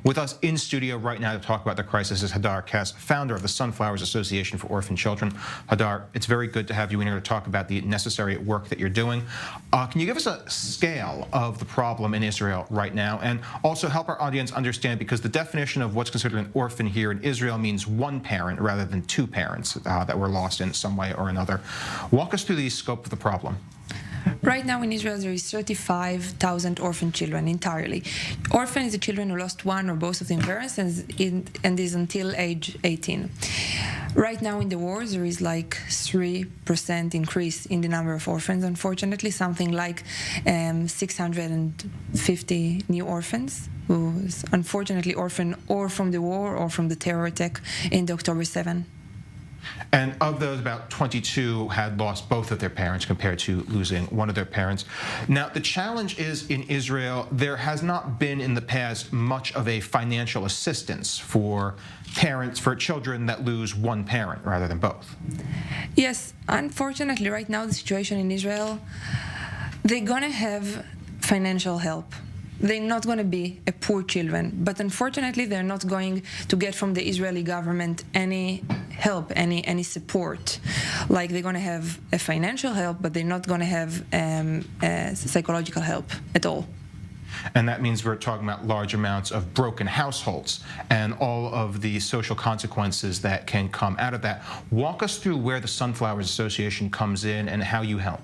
With us in studio right now to talk about the crisis is Hadar Kass, founder of the Sunflowers Association for Orphan Children. Hadar, it's very good to have you in here to talk about the necessary work that you're doing. Can you give us a scale of the problem in Israel right now, and also help our audience understand, because the definition of what's considered an orphan here in Israel means one parent rather than two parents that were lost in some way or another. Walk us through the scope of the problem. Right now in Israel, there is 35,000 orphan children entirely. Orphan is the children who lost one or both of their parents and is until age 18. Right now in the wars, there is like 3% increase in the number of orphans, unfortunately, something like 650 new orphans who unfortunately orphaned or from the war or from the terror attack in the October 7. And of those, about 22 had lost both of their parents compared to losing one of their parents. Now, the challenge is in Israel, there has not been in the past much of a financial assistance for parents, for children that lose one parent rather than both. Yes, unfortunately, right now, the situation in Israel, they're going to have financial help. They're not going to be a poor children, but unfortunately, they're not going to get from the Israeli government any help, any support. Like, they're going to have a financial help, but they're not going to have psychological help at all. And that means we're talking about large amounts of broken households and all of the social consequences that can come out of that. Walk us through where the Sunflowers Association comes in and how you help.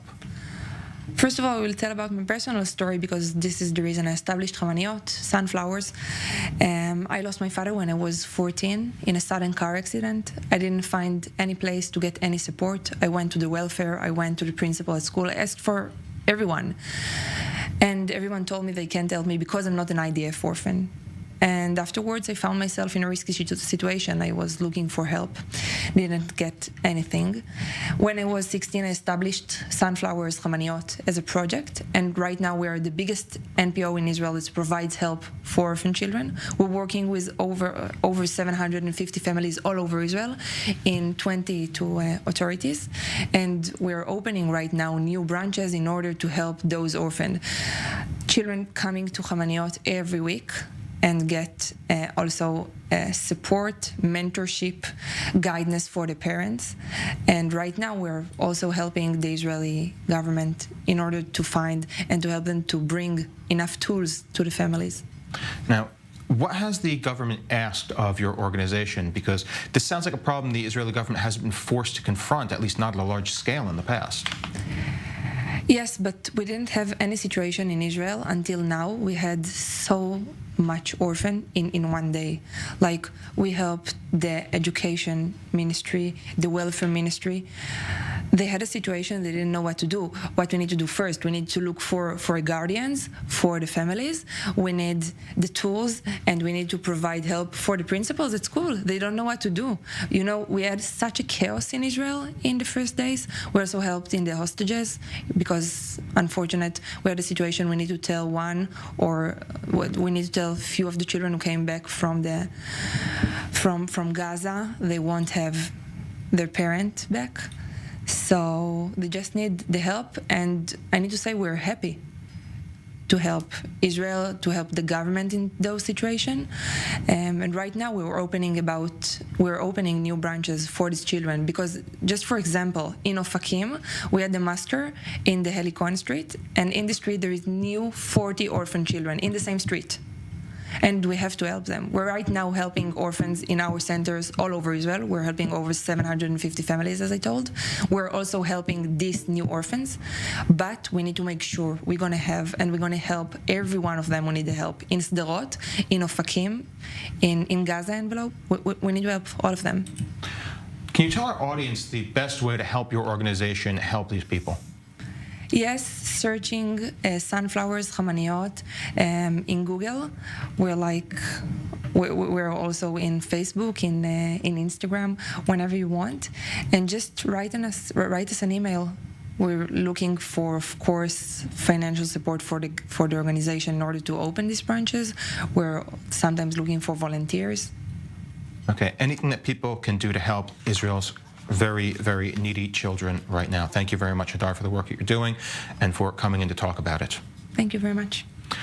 First of all, I will tell about my personal story, because this is the reason I established Xamaniyot, Sunflowers. I lost my father when I was 14 in a sudden car accident. I didn't find any place to get any support. I went to the welfare, I went to the principal at school, I asked for everyone. And everyone told me they can't help me because I'm not an IDF orphan. And afterwards, I found myself in a risky situation. I was looking for help, didn't get anything. When I was 16, I established Sunflowers Xamaniyot as a project. And right now, we are the biggest NPO in Israel that provides help for orphan children. We're working with over 750 families all over Israel in 22 authorities. And we're opening right now new branches in order to help those orphan children coming to Xamaniyot every week, and get also support, mentorship, guidance for the parents. And right now we're also helping the Israeli government in order to find and to help them to bring enough tools to the families. Now, what has the government asked of your organization? Because this sounds like a problem the Israeli government hasn't been forced to confront, at least not at a large scale in the past. Yes, but we didn't have any situation in Israel until now. We had so much orphan in one day. Like, we helped the education ministry, the welfare ministry. They had a situation, they didn't know what to do. What we need to do first, we need to look for guardians, for the families. We need the tools, and we need to provide help for the principals at school. They don't know what to do. You know, we had such a chaos in Israel in the first days. We also helped in the hostages, because unfortunate, we had a situation we need to tell one, or we need to tell a few of the children who came back from Gaza. They won't have their parent back. So they just need the help, and I need to say we're happy to help Israel, to help the government in those situations. And right now we're opening new branches for these children, because just for example, in Ofakim, we had the master in the Helicon street, and in the street there is new 40 orphan children in the same street. And we have to help them. We're right now helping orphans in our centers all over Israel. We're helping over 750 families, as I told. We're also helping these new orphans. But we need to make sure we're going to have, and we're going to help every one of them who need the help. In Sderot, in Ofakim, in Gaza envelope, we need to help all of them. Can you tell our audience the best way to help your organization help these people? Yes, searching Sunflowers Xamaniyot in Google. We're also in Facebook, in Instagram, whenever you want, and just write us an email. We're looking for, of course, financial support for the organization in order to open these branches. We're sometimes looking for volunteers. Okay, anything that people can do to help Israel's very, very needy children right now. Thank you very much, Hadar, for the work that you're doing and for coming in to talk about it. Thank you very much.